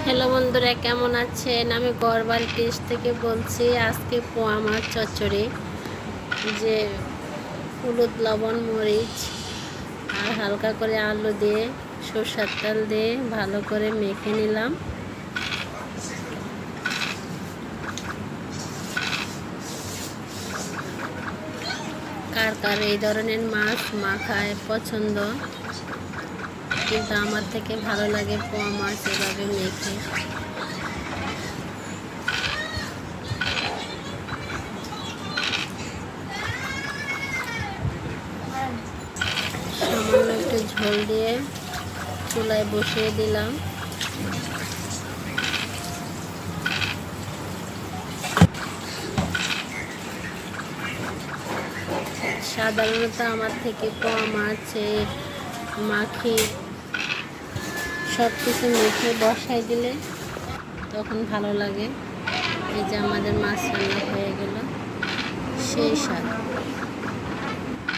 Hello বন্ধুরা, কেমন আছেন? আমি গড়বাড়ি টেস্ট থেকে বলছি। আজকে পোয়া মাছ চচ্চড়ি, যে হলুদ লবণ মরিচ আর হালকা করে আলু দিয়ে সরষের তেল দিয়ে ভালো করে মেখে নিলাম। কার কার এই ধরনের মাছ মাখায় পছন্দ, কিন্তু আমার থেকে ভালো লাগে পোয়া মাছ এভাবে মেখে। সামান্য একটু ঝোল দিয়ে চুলায় বসিয়ে দিলাম। সাধারণত আমার থেকে পোয়া মাছে মাখি সব কিছু মেখে বসাই দিলে তখন ভালো লাগে। এই যে আমাদের মাছ রান্না হয়ে গেল, সেই স্বাদ।